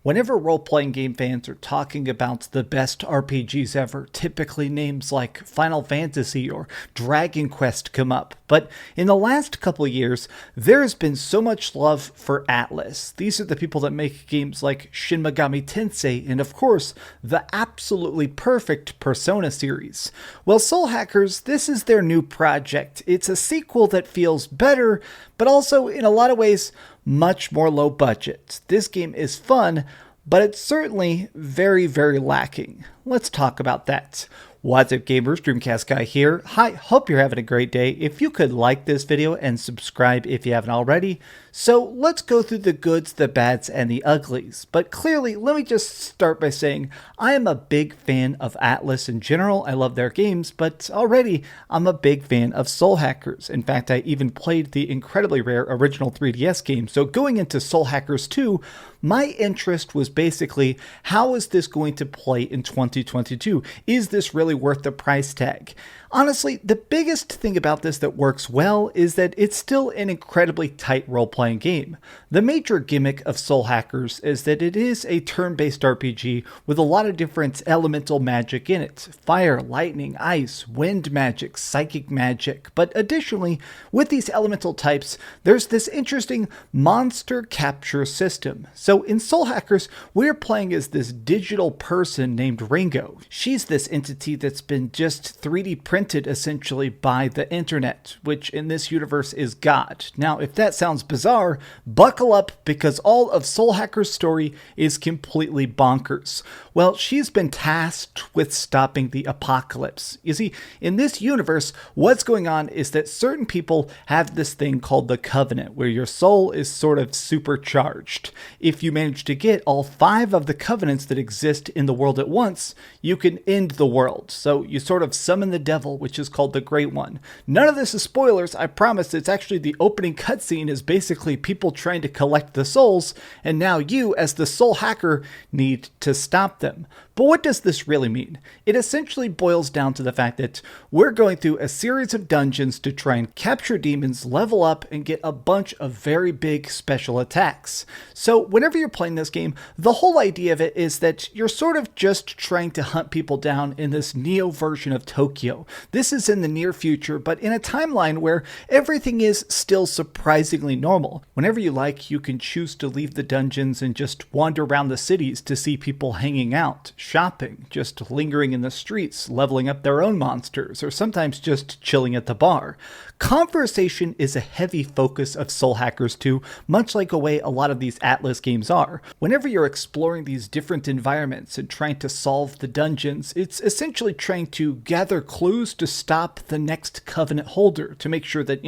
Whenever role-playing game fans are talking about the best RPGs ever, typically names like Final Fantasy or Dragon Quest come up. But in the last couple of years, there has been so much love for Atlus. These are the people that make games like Shin Megami Tensei and, of course, the absolutely perfect Persona series. Well, Soul Hackers, this is their new project. It's a sequel that feels better, but also, in a lot of ways, much more low budget. This game is fun, but it's certainly very, very lacking. Let's talk about that. What's up, gamers? DreamcastGuy here. Hi, hope you're having a great day. If you could like this video and subscribe if you haven't already. So let's go through the goods, the bads, and the uglies. But clearly, let me just start by saying I am a big fan of Atlus in general. I love their games, but already I'm a big fan of Soul Hackers. In fact, I even played the incredibly rare original 3DS game. So going into Soul Hackers 2, my interest was basically, how is this going to play in 2022? Is this really worth the price tag? Honestly, the biggest thing about this that works well is that it's still an incredibly tight role-playing game. The major gimmick of Soul Hackers is that it is a turn-based RPG with a lot of different elemental magic in it. Fire, lightning, ice, wind magic, psychic magic. But additionally, with these elemental types, there's this interesting monster capture system. So in Soul Hackers, we're playing as this digital person named Ringo. She's this entity that's been just 3D printed essentially by the internet, which in this universe is God. Now, if that sounds bizarre, buckle up because all of Soul Hacker's story is completely bonkers. Well, she's been tasked with stopping the apocalypse. You see, in this universe, what's going on is that certain people have this thing called the Covenant, where your soul is sort of supercharged. If you manage to get all 5 of the covenants that exist in the world at once, you can end the world. So you sort of summon the devil, which is called the Great One. None of this is spoilers, I promise. It's actually the opening cutscene is basically people trying to collect the souls, and now you, as the soul hacker, need to stop them. But what does this really mean? It essentially boils down to the fact that we're going through a series of dungeons to try and capture demons, level up, and get a bunch of very big special attacks. So whenever you're playing this game, the whole idea of it is that you're sort of just trying to hunt people down in this Neo version of Tokyo. This is in the near future, but in a timeline where everything is still surprisingly normal. Whenever you like, you can choose to leave the dungeons and just wander around the cities to see people hanging out, shopping, just lingering in the streets, leveling up their own monsters, or sometimes just chilling at the bar. Conversation is a heavy focus of Soul Hackers 2, much like a way a lot of these Atlus games are. Whenever you're exploring these different environments and trying to solve the dungeons, it's essentially trying to gather clues to stop the next Covenant holder, to make sure that,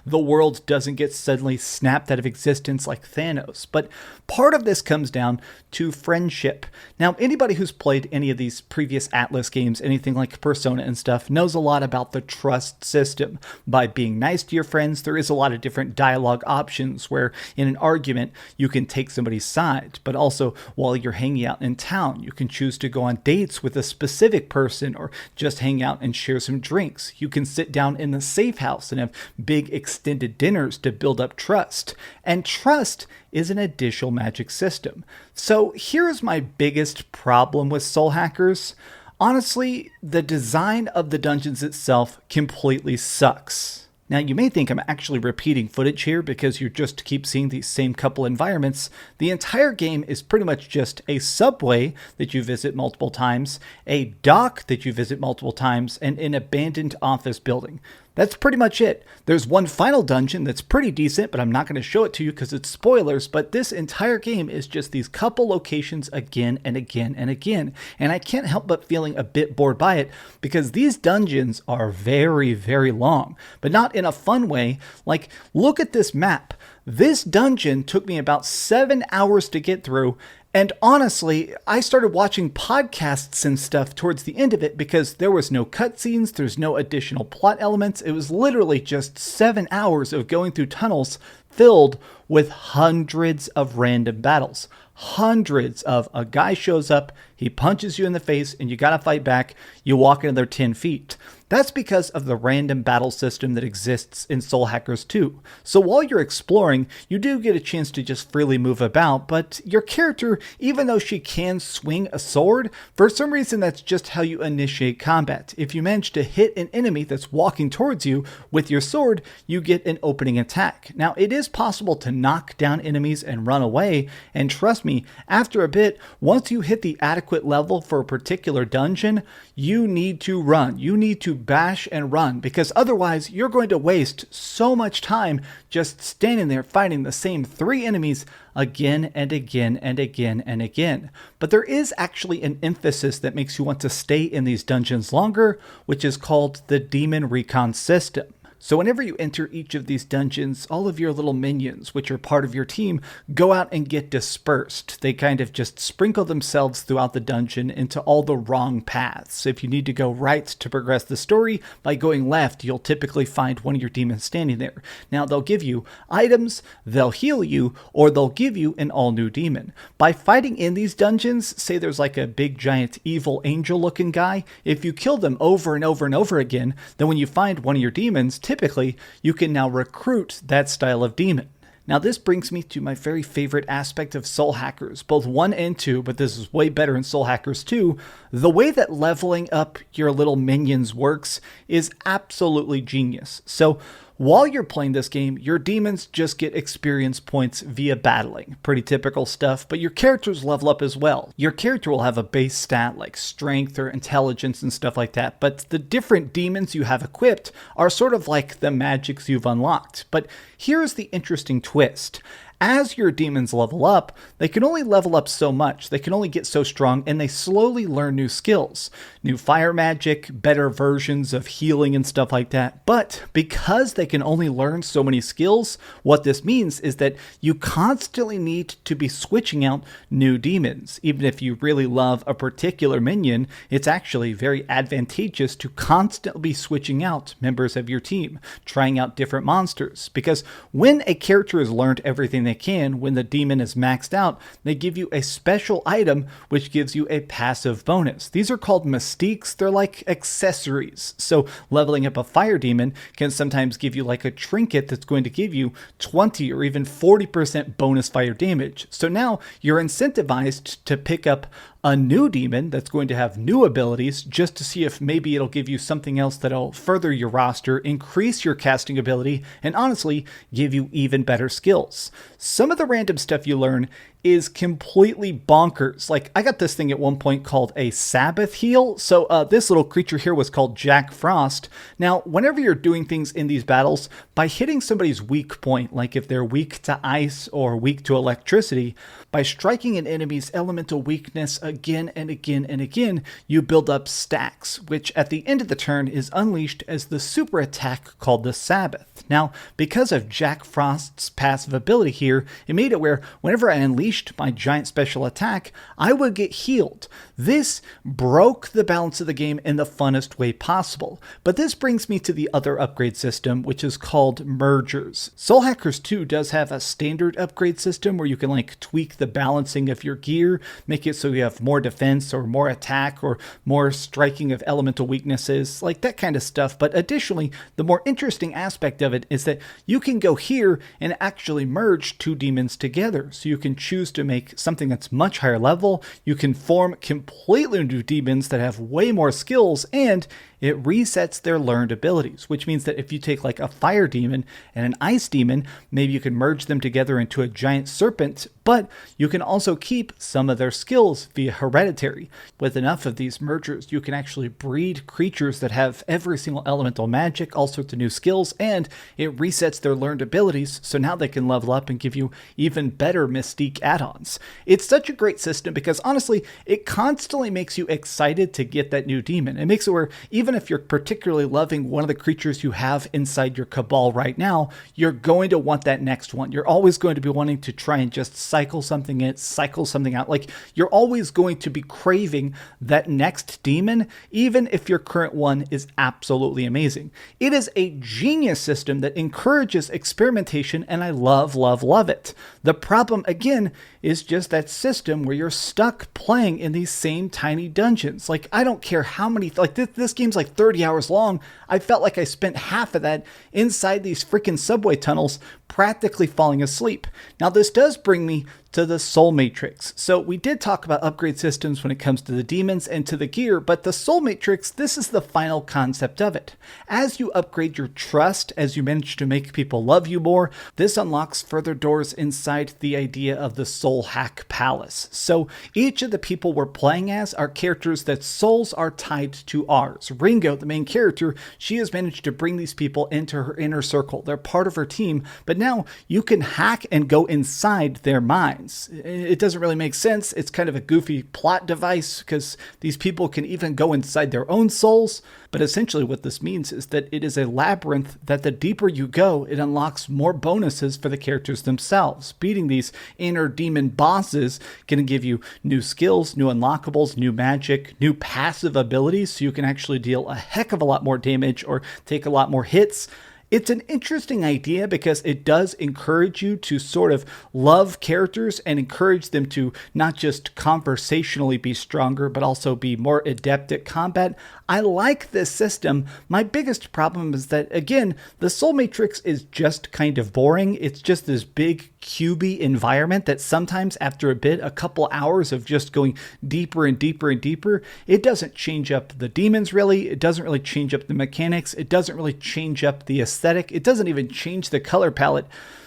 the world doesn't get suddenly snapped out of existence like Thanos. But part of this comes down to friendship. Now, anybody who's played any of these previous Atlus games, anything like Persona and stuff, knows a lot about the trust system. By being nice to your friends, there is a lot of different dialogue options where in an argument, you can take somebody's side, but also while you're hanging out in town, you can choose to go on dates with a specific person or just hang out and share some drinks. You can sit down in the safe house and have big extended dinners to build up trust. And trust is an additional magic system. So here's my biggest problem with Soul Hackers. Honestly, the design of the dungeons itself completely sucks. Now, you may think I'm actually repeating footage here because you just keep seeing these same couple environments. The entire game is pretty much just a subway that you visit multiple times, a dock that you visit multiple times, and an abandoned office building. That's pretty much it. There's one final dungeon that's pretty decent, but I'm not going to show it to you because it's spoilers, but this entire game is just these couple locations again and again and again. And I can't help but feeling a bit bored by it because these dungeons are very, very long, but not in a fun way. Like, look at this map. This dungeon took me about 7 hours to get through. And honestly, I started watching podcasts and stuff towards the end of it because there was no cutscenes, there's no additional plot elements. It was literally just 7 hours of going through tunnels filled with hundreds of random battles. Hundreds of a guy shows up, he punches you in the face, and you gotta fight back. You walk another 10 feet. That's because of the random battle system that exists in Soul Hackers 2. So while you're exploring, you do get a chance to just freely move about, but your character, even though she can swing a sword, for some reason that's just how you initiate combat. If you manage to hit an enemy that's walking towards you with your sword, you get an opening attack. Now, it is possible to knock down enemies and run away, and trust me, after a bit, once you hit the adequate level for a particular dungeon, you need to run. You need to bash and run, because otherwise you're going to waste so much time just standing there fighting the same 3 enemies again and again and again and again. But there is actually an emphasis that makes you want to stay in these dungeons longer, which is called the Demon Recon system. So whenever you enter each of these dungeons, all of your little minions, which are part of your team, go out and get dispersed. They kind of just sprinkle themselves throughout the dungeon into all the wrong paths. If you need to go right to progress the story, by going left, you'll typically find one of your demons standing there. Now, they'll give you items, they'll heal you, or they'll give you an all-new demon. By fighting in these dungeons, say there's like a big, giant, evil angel-looking guy, if you kill them over and over and over again, then when you find one of your demons, typically, you can now recruit that style of demon. Now, this brings me to my very favorite aspect of Soul Hackers, both 1 and 2, but this is way better in Soul Hackers 2. The way that leveling up your little minions works is absolutely genius. So, while you're playing this game, your demons just get experience points via battling. Pretty typical stuff, but your characters level up as well. Your character will have a base stat like strength or intelligence and stuff like that, but the different demons you have equipped are sort of like the magics you've unlocked. But here's the interesting twist. As your demons level up, they can only level up so much, they can only get so strong, and they slowly learn new skills. New fire magic, better versions of healing and stuff like that. But because they can only learn so many skills, what this means is that you constantly need to be switching out new demons. Even if you really love a particular minion, it's actually very advantageous to constantly be switching out members of your team, trying out different monsters. Because when a character has learned everything they can, when the demon is maxed out, they give you a special item which gives you a passive bonus. These are called mystiques. They're like accessories. So leveling up a fire demon can sometimes give you like a trinket that's going to give you 20 or even 40% bonus fire damage. So now you're incentivized to pick up a new demon that's going to have new abilities just to see if maybe it'll give you something else that'll further your roster, increase your casting ability, and honestly, give you even better skills. Some of the random stuff you learn is completely bonkers. Like, I got this thing at one point called a Sabbath heal. So this little creature here was called Jack Frost. Now, whenever you're doing things in these battles, by hitting somebody's weak point, like if they're weak to ice or weak to electricity, by striking an enemy's elemental weakness again and again and again, you build up stacks, which at the end of the turn is unleashed as the super attack called the Sabbath. Now, because of Jack Frost's passive ability here, it made it where whenever I unleashed my giant special attack, I would get healed. This broke the balance of the game in the funnest way possible. But this brings me to the other upgrade system, which is called mergers. Soul Hackers 2 does have a standard upgrade system where you can like tweak the balancing of your gear, make it so you have more defense or more attack or more striking of elemental weaknesses, like that kind of stuff. But additionally, the more interesting aspect of it is that you can go here and actually merge 2 demons together. So you can choose to make something that's much higher level. You can form completely new demons that have way more skills, and it resets their learned abilities, which means that if you take like a fire demon and an ice demon, maybe you can merge them together into a giant serpent, but you can also keep some of their skills via hereditary. With enough of these mergers, you can actually breed creatures that have every single elemental magic, all sorts of new skills, and it resets their learned abilities, so now they can level up and give you even better mystique add-ons. It's such a great system because honestly, it constantly makes you excited to get that new demon. It makes it where even if you're particularly loving one of the creatures you have inside your cabal right now, you're going to want that next one. You're always going to be wanting to try and just cycle something in, cycle something out. Like, you're always going to be craving that next demon, even if your current one is absolutely amazing. It is a genius system that encourages experimentation, and I love, love, love it. The problem, again, is just that system where you're stuck playing in these same tiny dungeons. Like, I don't care how many, like this game's like 30 hours long, I felt like I spent half of that inside these freaking subway tunnels practically falling asleep. Now this does bring me to the soul matrix. So we did talk about upgrade systems when it comes to the demons and to the gear, but the soul matrix, this is the final concept of it. As you upgrade your trust, as you manage to make people love you more, this unlocks further doors inside the idea of the soul hack palace. So each of the people we're playing as are characters that souls are tied to ours. Ringo, the main character, she has managed to bring these people into her inner circle. They're part of her team, but now you can hack and go inside their minds. It doesn't really make sense. It's kind of a goofy plot device because these people can even go inside their own souls. But essentially what this means is that it is a labyrinth that the deeper you go, it unlocks more bonuses for the characters themselves. Beating these inner demon bosses can give you new skills, new unlockables, new magic, new passive abilities, so you can actually deal a heck of a lot more damage or take a lot more hits. It's an interesting idea because it does encourage you to sort of love characters and encourage them to not just conversationally be stronger, but also be more adept at combat. I like this system. My biggest problem is that, again, the Soul Matrix is just kind of boring. It's just this big cubey environment that sometimes after a bit, a couple hours of just going deeper and deeper and deeper, it doesn't change up the demons really. It doesn't really change up the mechanics. It doesn't really change up the aesthetic. It doesn't even change the color palette.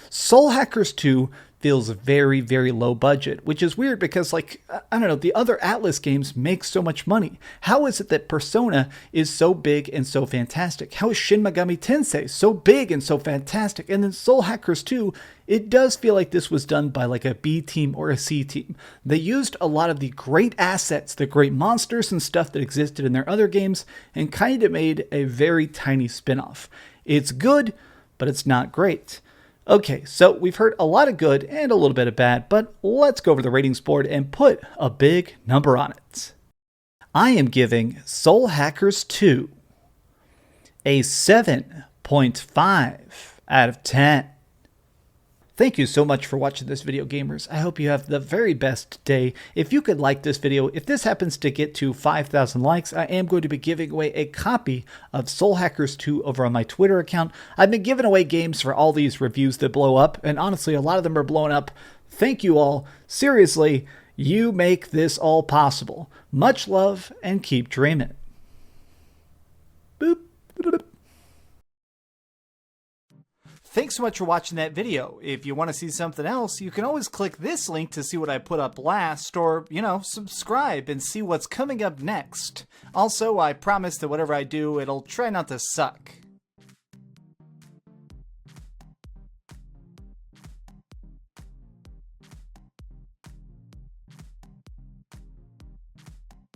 Soul Hackers 2 feels very, very low budget, which is weird because, like, I don't know, the other Atlus games make so much money. How is it that Persona is so big and so fantastic? How is Shin Megami Tensei so big and so fantastic? And then Soul Hackers 2, it does feel like this was done by like a B team or a C team. They used a lot of the great assets, the great monsters and stuff that existed in their other games, and kind of made a very tiny spin-off. It's good, but it's not great. Okay, so we've heard a lot of good and a little bit of bad, but let's go over the ratings board and put a big number on it. I am giving Soul Hackers 2 a 7.5 out of 10. Thank you so much for watching this video, gamers. I hope you have the very best day. If you could like this video, if this happens to get to 5,000 likes, I am going to be giving away a copy of Soul Hackers 2 over on my Twitter account. I've been giving away games for all these reviews that blow up, and honestly, a lot of them are blowing up. Thank you all. Seriously, you make this all possible. Much love, and keep dreaming. Boop. Thanks so much for watching that video. If you want to see something else, you can always click this link to see what I put up last, or, subscribe and see what's coming up next. Also, I promise that whatever I do, it'll try not to suck.